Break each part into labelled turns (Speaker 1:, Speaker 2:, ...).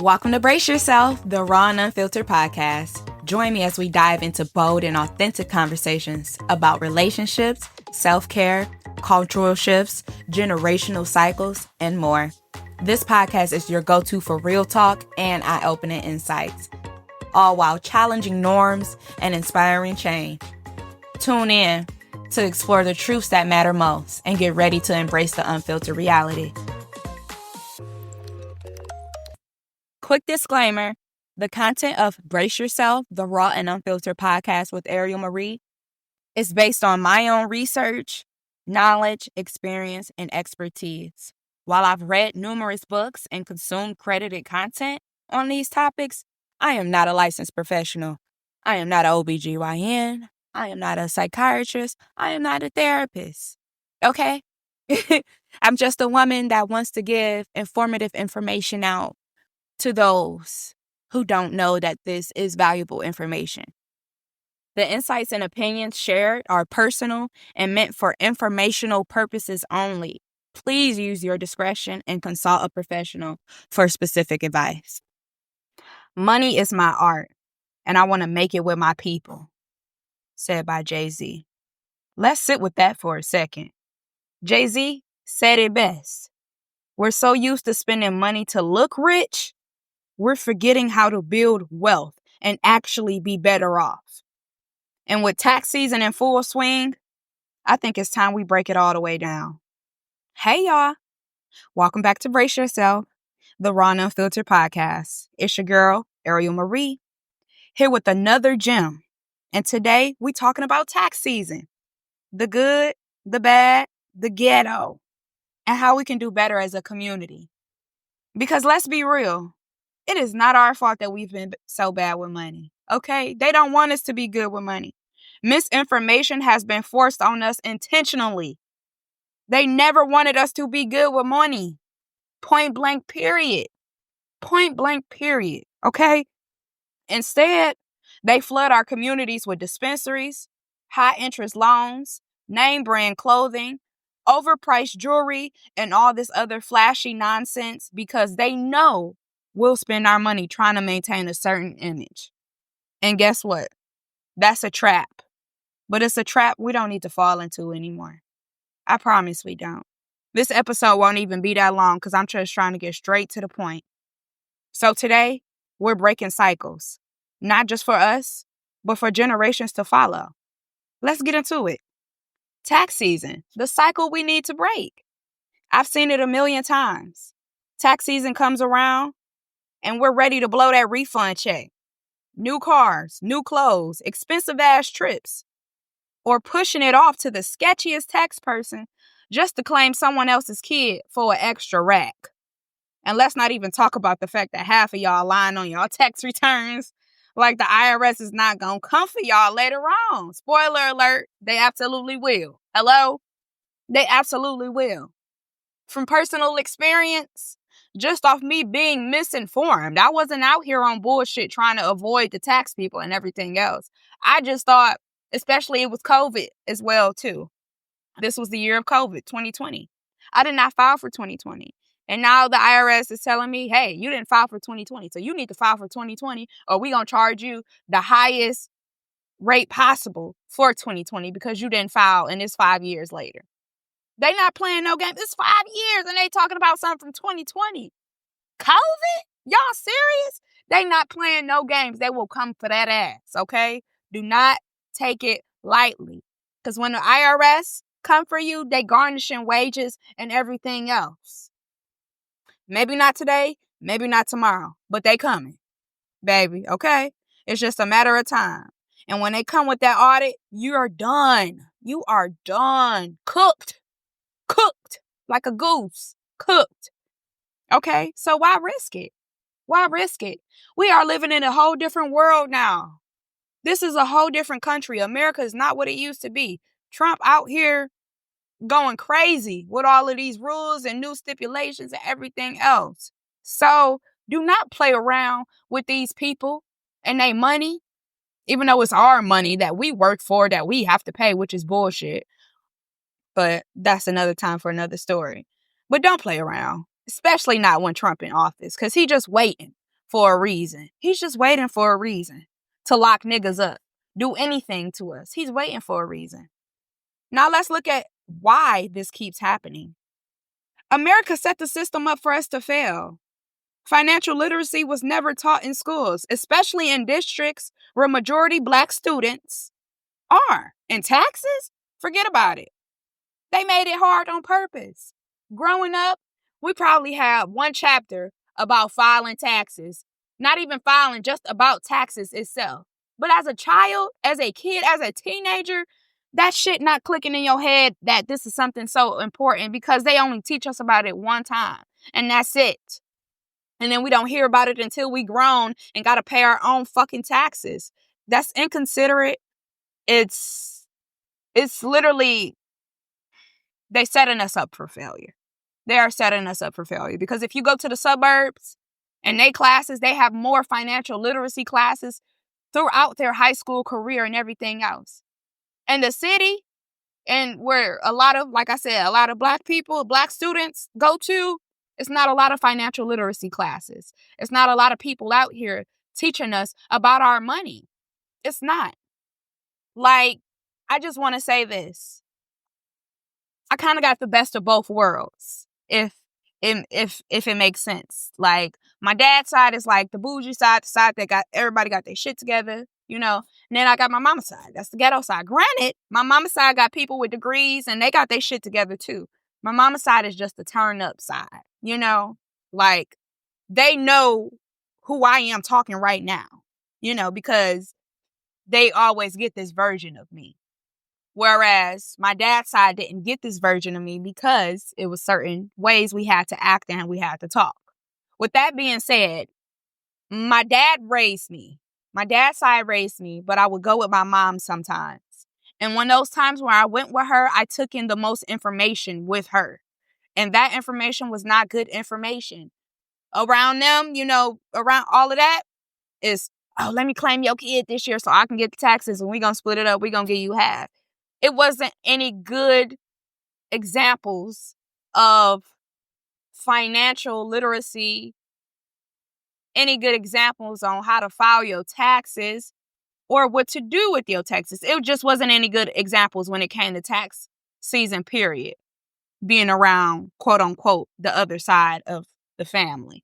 Speaker 1: Welcome to Brace Yourself, the Raw and Unfiltered Podcast. Join me as we dive into bold and authentic conversations about relationships, self-care, cultural shifts, generational cycles, and more. This podcast is your go-to for real talk and eye-opening insights, all while challenging norms and inspiring change. Tune in to explore the truths that matter most and get ready to embrace the unfiltered reality. Quick disclaimer, the content of Brace Yourself, the Raw and Unfiltered Podcast with Ariel Marie is based on my own research, knowledge, experience, and expertise. While I've read numerous books and consumed credited content on these topics, I am not a licensed professional. I am not an OBGYN. I am not a psychiatrist. I am not a therapist. Okay? I'm just a woman that wants to give informative information out to those who don't know that this is valuable information. The insights and opinions shared are personal and meant for informational purposes only. Please use your discretion and consult a professional for specific advice. Money is my art, and I want to make it with my people, said by Jay-Z. Let's sit with that for a second. Jay-Z said it best. We're so used to spending money to look rich, we're forgetting how to build wealth and actually be better off. And with tax season in full swing, I think it's time we break it all the way down. Hey, y'all. Welcome back to Brace Yourself, the Raw and Unfiltered Podcast. It's your girl, Ariel Marie, here with another gem. And today, we're talking about tax season. The good, the bad, the ghetto, and how we can do better as a community. Because let's be real, it is not our fault that we've been so bad with money, okay? They don't want us to be good with money. Misinformation has been forced on us intentionally. They never wanted us to be good with money. Point blank, period. Point blank, period, okay? Instead, they flood our communities with dispensaries, high-interest loans, name-brand clothing, overpriced jewelry, and all this other flashy nonsense because they know we'll spend our money trying to maintain a certain image. And guess what? That's a trap. But it's a trap we don't need to fall into anymore. I promise we don't. This episode won't even be that long because I'm just trying to get straight to the point. So today, we're breaking cycles. Not just for us, but for generations to follow. Let's get into it. Tax season, the cycle we need to break. I've seen it a million times. Tax season comes around, and we're ready to blow that refund check. New cars, new clothes, expensive ass trips. Or pushing it off to the sketchiest tax person just to claim someone else's kid for an extra rack. And let's not even talk about the fact that half of y'all lying on y'all tax returns. Like the IRS is not going to come for y'all later on. Spoiler alert, they absolutely will. Hello? They absolutely will. From personal experience, just off me being misinformed. I wasn't out here on bullshit trying to avoid the tax people and everything else. I just thought, especially it was COVID as well, too. This was the year of COVID, 2020. I did not file for 2020. And now the IRS is telling me, hey, you didn't file for 2020, so you need to file for 2020 or we're going to charge you the highest rate possible for 2020 because you didn't file and it's 5 years later. They not playing no game. It's 5 years and they talking about something from 2020. COVID? Y'all serious? They not playing no games. They will come for that ass, okay? Do not take it lightly. Because when the IRS come for you, they garnishing wages and everything else. Maybe not today, maybe not tomorrow, but they coming, baby, okay? It's just a matter of time. And when they come with that audit, you are done. You are done. Cooked like a goose. Cooked. Okay, so why risk it? Why risk it? We are living in a whole different world now. This is a whole different country. America is not what it used to be. Trump out here going crazy with all of these rules and new stipulations and everything else. So do not play around with these people and their money, even though it's our money that we work for, that we have to pay, which is bullshit. But that's another time for another story. But don't play around, especially not when Trump in office, because he just waiting for a reason. He's just waiting for a reason to lock niggas up, do anything to us. He's waiting for a reason. Now let's look at why this keeps happening. America set the system up for us to fail. Financial literacy was never taught in schools, especially in districts where majority Black students are. And taxes? Forget about it. They made it hard on purpose. Growing up, we probably had one chapter about filing taxes. Not even filing, just about taxes itself. But as a child, as a kid, as a teenager, that shit not clicking in your head that this is something so important because they only teach us about it one time. And that's it. And then we don't hear about it until we grown and got to pay our own fucking taxes. That's inconsiderate. It's literally, they setting us up for failure. They are setting us up for failure because if you go to the suburbs and they classes, they have more financial literacy classes throughout their high school career and everything else. And the city, and where a lot of, like I said, a lot of Black people, Black students go to, it's not a lot of financial literacy classes. It's not a lot of people out here teaching us about our money. It's not. Like, I just want to say this. I kind of got the best of both worlds, if it makes sense. Like, my dad's side is like the bougie side, the side that got everybody got their shit together, you know. And then I got my mama's side. That's the ghetto side. Granted, my mama's side got people with degrees and they got their shit together too. My mama's side is just the turn up side, you know. Like, they know who I am talking right now, you know, because they always get this version of me. Whereas my dad's side didn't get this version of me because it was certain ways we had to act and we had to talk. With that being said, my dad raised me. My dad's side raised me, but I would go with my mom sometimes. And when those times where I went with her, I took in the most information with her. And that information was not good information. Around them, you know, around all of that is, oh, let me claim your kid this year so I can get the taxes and we're going to split it up. We're going to give you half. It wasn't any good examples of financial literacy, any good examples on how to file your taxes or what to do with your taxes. It just wasn't any good examples when it came to tax season, period, being around, quote unquote, the other side of the family,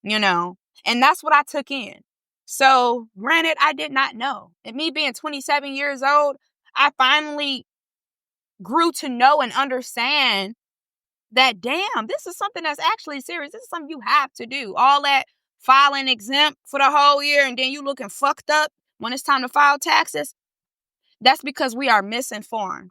Speaker 1: you know, and that's what I took in. So granted, I did not know. And me being 27 years old, I finally grew to know and understand that, damn, this is something that's actually serious. This is something you have to do. All that filing exempt for the whole year and then you looking fucked up when it's time to file taxes. That's because we are misinformed.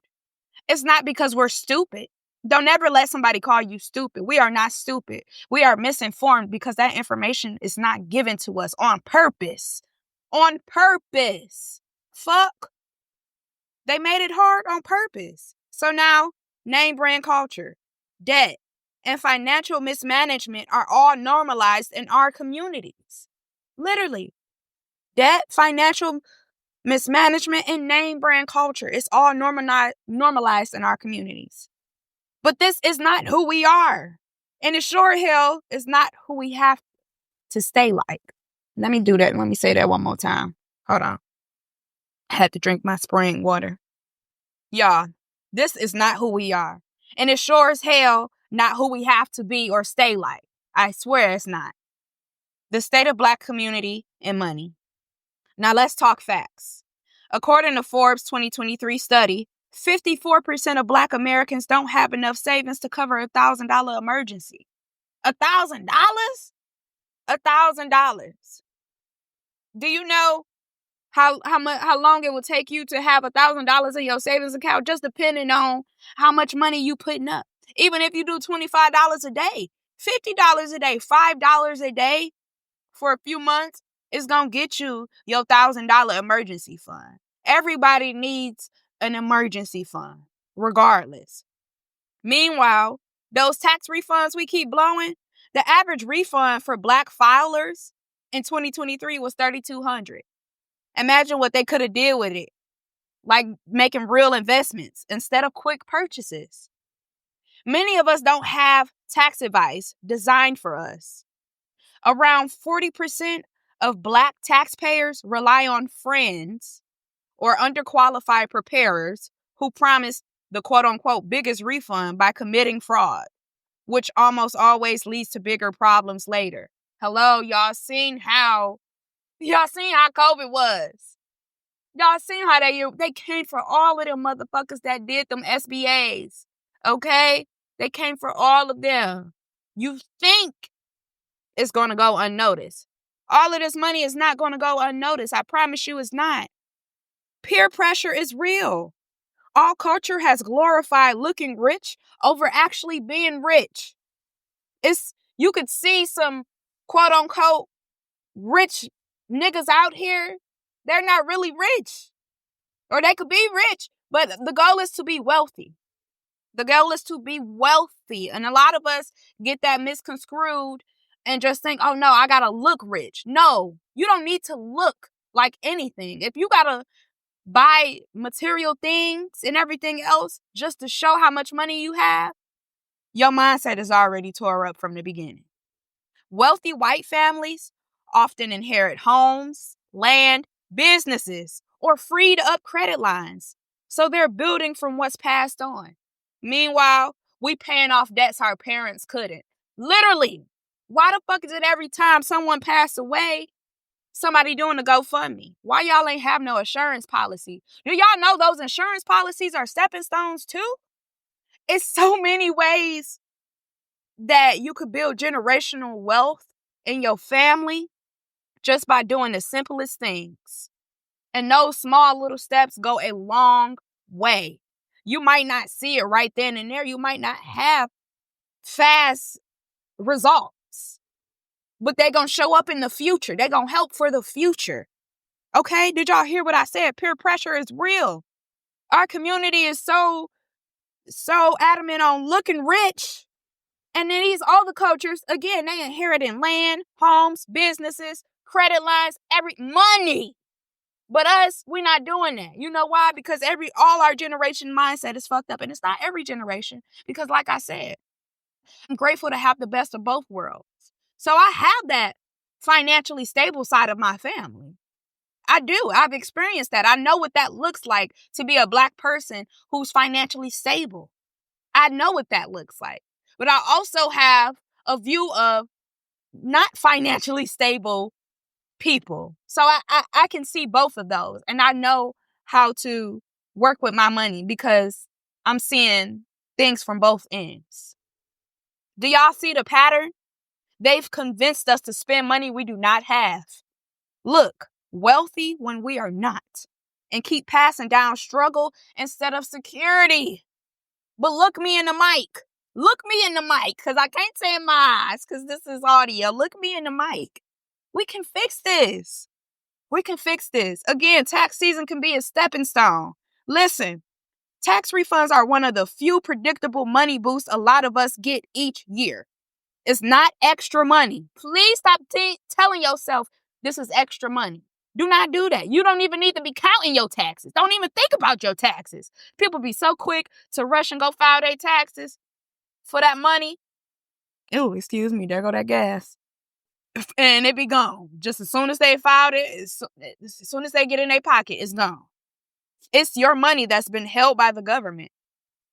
Speaker 1: It's not because we're stupid. Don't ever let somebody call you stupid. We are not stupid. We are misinformed because that information is not given to us on purpose. On purpose. Fuck. They made it hard on purpose. So now, name brand culture, debt, and financial mismanagement are all normalized in our communities. Literally. Debt, financial mismanagement, and name brand culture is all normalized in our communities. But this is not who we are. And it sure hell is not who we have to stay like. Let me do that. Let me say that one more time. Hold on. I had to drink my spring water. Y'all, this is not who we are. And it sure as hell not who we have to be or stay like. I swear it's not. The state of Black community and money. Now let's talk facts. According to Forbes 2023 study, 54% of Black Americans don't have enough savings to cover a $1,000 emergency. $1,000? $1,000. Do you know how long it will take you to have $1,000 in your savings account, just depending on how much money you putting up? Even if you do $25 a day, $50 a day, $5 a day for a few months, it's going to get you your $1,000 emergency fund. Everybody needs an emergency fund, regardless. Meanwhile, those tax refunds we keep blowing, the average refund for Black filers in 2023 was $3,200. Imagine what they could have did with it, like making real investments instead of quick purchases. Many of us don't have tax advice designed for us. Around 40% of Black taxpayers rely on friends or underqualified preparers who promise the quote-unquote biggest refund by committing fraud, which almost always leads to bigger problems later. Hello, y'all seen how COVID was. Y'all seen how they came for all of them motherfuckers that did them SBAs. Okay? They came for all of them. You think it's going to go unnoticed. All of this money is not going to go unnoticed. I promise you it's not. Peer pressure is real. All culture has glorified looking rich over actually being rich. You could see some quote unquote rich niggas out here. They're not really rich. Or they could be rich, but the goal is to be wealthy. The goal is to be wealthy. And a lot of us get that misconstrued and just think, oh no, I gotta look rich. No, you don't need to look like anything. If you gotta buy material things and everything else just to show how much money you have, your mindset is already tore up from the beginning. Wealthy white families often inherit homes, land, businesses, or freed up credit lines. So they're building from what's passed on. Meanwhile, we paying off debts our parents couldn't. Literally. Why the fuck is it every time someone passed away, somebody doing a GoFundMe? Why y'all ain't have no insurance policy? Do y'all know those insurance policies are stepping stones too? It's so many ways that you could build generational wealth in your family just by doing the simplest things. And those small little steps go a long way. You might not see it right then and there. You might not have fast results, but they're going to show up in the future. They're going to help for the future. Okay? Did y'all hear what I said? Peer pressure is real. Our community is so adamant on looking rich. And then all the cultures, again, they inheriting land, homes, businesses, credit lines, money. But us, we're not doing that. You know why? Because all our generation mindset is fucked up. And it's not every generation. Because like I said, I'm grateful to have the best of both worlds. So I have that financially stable side of my family. I do. I've experienced that. I know what that looks like to be a Black person who's financially stable. I know what that looks like. But I also have a view of not financially stable people. So I can see both of those. And I know how to work with my money because I'm seeing things from both ends. Do y'all see the pattern? They've convinced us to spend money we do not have. Look, wealthy when we are not. And keep passing down struggle instead of security. But look me in the mic. Look me in the mic, because I can't say my eyes, because this is audio. Look me in the mic. We can fix this. We can fix this. Again, tax season can be a stepping stone. Listen, tax refunds are one of the few predictable money boosts a lot of us get each year. It's not extra money. Please stop telling yourself this is extra money. Do not do that. You don't even need to be counting your taxes. Don't even think about your taxes. People be so quick to rush and go file their taxes for that money. Oh, excuse me, there go that gas. And it be gone. Just as soon as they filed it, as soon as they get in their pocket, it's gone. It's your money that's been held by the government.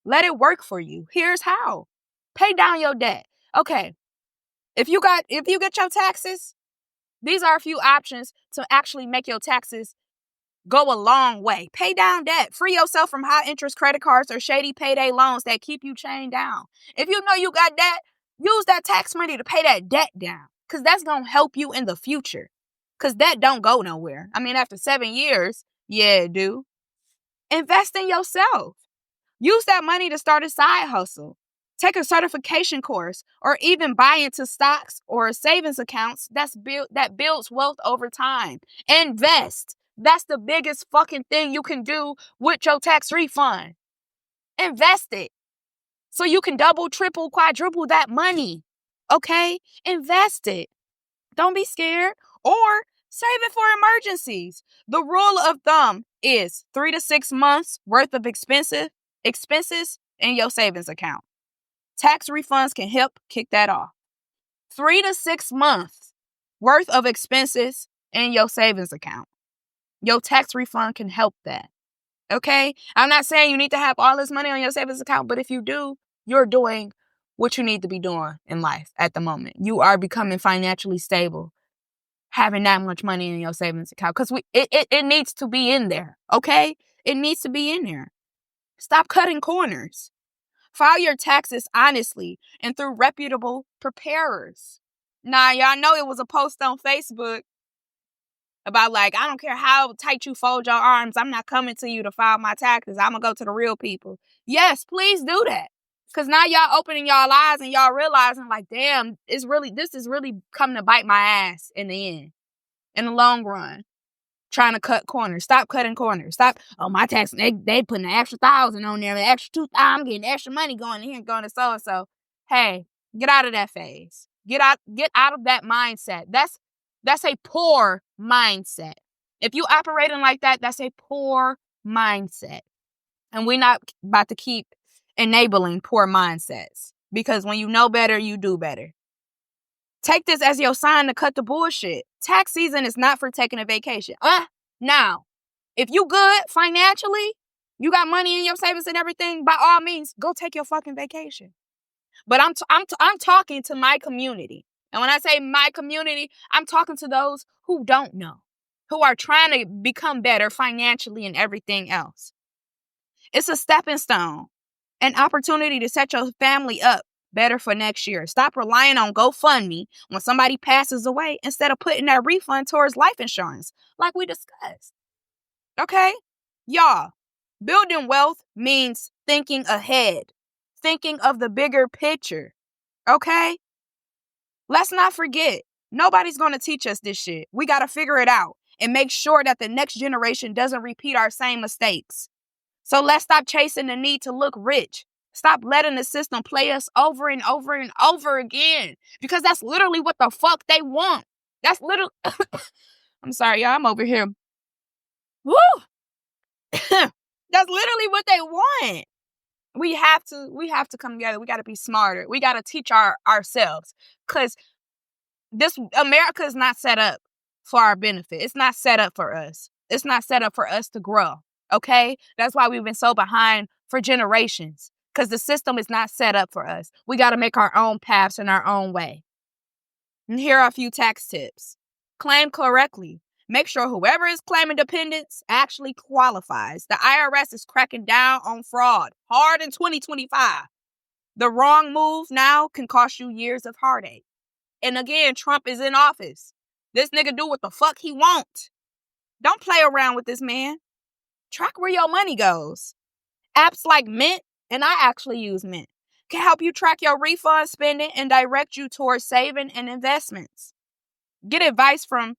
Speaker 1: Let it work for you. Here's how. Pay down your debt. Okay. If you get your taxes, these are a few options to actually make your taxes go a long way. Pay down debt. Free yourself from high interest credit cards or shady payday loans that keep you chained down. If you know you got debt, use that tax money to pay that debt down, because that's going to help you in the future, because debt don't go nowhere. I mean, after 7 years, yeah, it do. Invest in yourself. Use that money to start a side hustle. Take a certification course, or even buy into stocks or savings accounts that builds wealth over time. Invest. That's the biggest fucking thing you can do with your tax refund. Invest it so you can double, triple, quadruple that money. Okay? Invest it. Don't be scared, or save it for emergencies. The rule of thumb is 3 to 6 months worth of expenses in your savings account. Tax refunds can help kick that off. 3 to 6 months. worth of expenses in your savings account. Your tax refund can help that. Okay? I'm not saying you need to have all this money on your savings account, but if you do, you're doing what you need to be doing in life at the moment. You are becoming financially stable, having that much money in your savings account, because it needs to be in there. Okay? It needs to be in there. Stop cutting corners. File your taxes honestly and through reputable preparers. Now, y'all know it was a post on Facebook about I don't care how tight you fold your arms, I'm not coming to you to file my taxes. I'm going to go to the real people. Yes, please do that. Because now y'all opening y'all eyes and y'all realizing damn, this is really coming to bite my ass in the end, in the long run. Trying to cut corners. Stop cutting corners. Stop. Oh, my tax, they putting an extra 1,000 on there, an extra 2,000. I'm getting extra money going here and going to so-and-so. Hey, get out of that phase. Get out of that mindset. That's a poor mindset. If you operating like that, that's a poor mindset. And we're not about to keep enabling poor mindsets, because when you know better, you do better. Take this as your sign to cut the bullshit. Tax season is not for taking a vacation. Now, if you good financially, you got money in your savings and everything, by all means, go take your fucking vacation. But I'm talking to my community. And when I say my community, I'm talking to those who don't know, who are trying to become better financially and everything else. It's a stepping stone, an opportunity to set your family up better for next year. Stop relying on GoFundMe when somebody passes away instead of putting that refund towards life insurance, like we discussed. Okay? Y'all, building wealth means thinking ahead, thinking of the bigger picture. Okay? Let's not forget, nobody's going to teach us this shit. We got to figure it out and make sure that the next generation doesn't repeat our same mistakes. So let's stop chasing the need to look rich. Stop letting the system play us over and over and over again, because that's literally what the fuck they want. That's literally... I'm sorry, y'all. I'm over here. Woo! That's literally what they want. We have to come together. We got to be smarter. We got to teach ourselves, because this America is not set up for our benefit. It's not set up for us. It's not set up for us to grow. Okay? That's why we've been so behind for generations, because the system is not set up for us. We got to make our own paths in our own way. And here are a few tax tips. Claim correctly. Make sure whoever is claiming dependents actually qualifies. The IRS is cracking down on fraud hard in 2025. The wrong move now can cost you years of heartache. And again, Trump is in office. This nigga do what the fuck he want. Don't play around with this man. Track where your money goes. Apps like Mint, and I actually use Mint, can help you track your refund spending and direct you towards saving and investments. Get advice from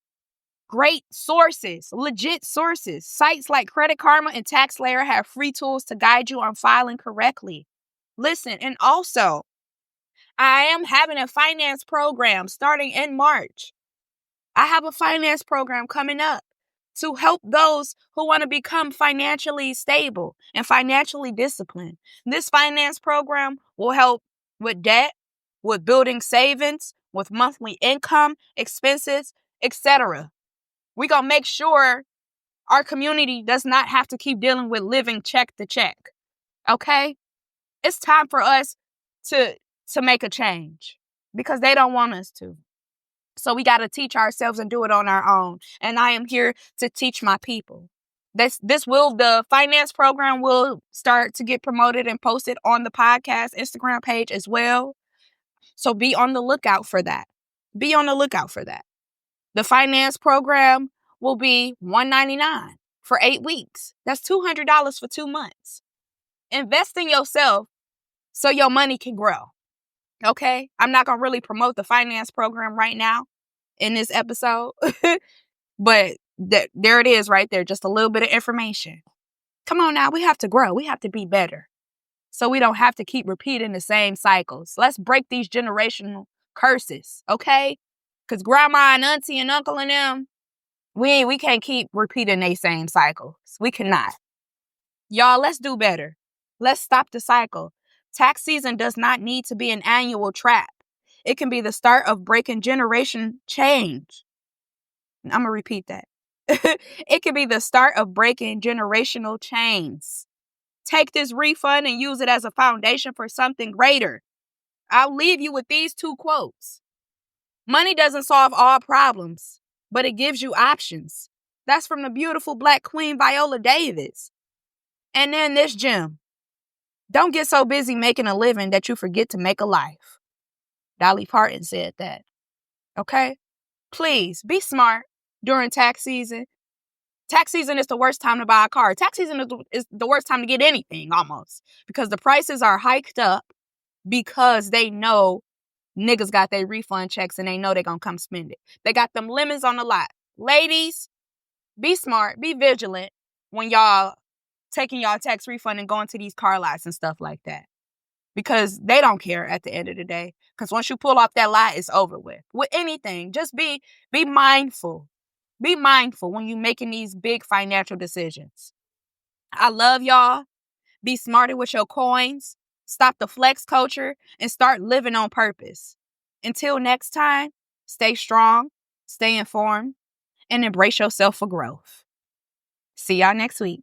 Speaker 1: great sources, legit sources. Sites like Credit Karma and TaxSlayer have free tools to guide you on filing correctly. Listen, and also, I am having a finance program starting in March. I have a finance program coming up to help those who want to become financially stable and financially disciplined. This finance program will help with debt, with building savings, with monthly income, expenses, etc. We're going to make sure our community does not have to keep dealing with living check to check. Okay? It's time for us to make a change, because they don't want us to. So we got to teach ourselves and do it on our own. And I am here to teach my people. The finance program will start to get promoted and posted on the podcast Instagram page as well. So be on the lookout for that. Be on the lookout for that. The finance program will be $199 for 8 weeks. That's $200 for 2 months. Invest in yourself so your money can grow. Okay? I'm not going to really promote the finance program right now in this episode, but there it is right there. Just a little bit of information. Come on now. We have to grow. We have to be better, so we don't have to keep repeating the same cycles. Let's break these generational curses, okay? Because grandma and auntie and uncle and them, we can't keep repeating the same cycles. We cannot. Y'all, let's do better. Let's stop the cycle. Tax season does not need to be an annual trap. It can be the start of breaking generation change. I'm going to repeat that. It can be the start of breaking generational chains. Take this refund and use it as a foundation for something greater. I'll leave you with these two quotes. Money doesn't solve all problems, but it gives you options. That's from the beautiful Black Queen Viola Davis. And then this gem. Don't get so busy making a living that you forget to make a life. Dolly Parton said that. Okay? Please be smart during tax season. Tax season is the worst time to buy a car. Tax season is the worst time to get anything almost, because the prices are hiked up because they know niggas got their refund checks and they know they're going to come spend it. They got them lemons on the lot. Ladies, be smart, be vigilant when y'all taking y'all tax refund and going to these car lots and stuff like that, because they don't care at the end of the day. Because once you pull off that lot, it's over with. With anything, just be mindful. Be mindful when you're making these big financial decisions. I love y'all. Be smarter with your coins. Stop the flex culture and start living on purpose. Until next time, stay strong, stay informed, and embrace yourself for growth. See y'all next week.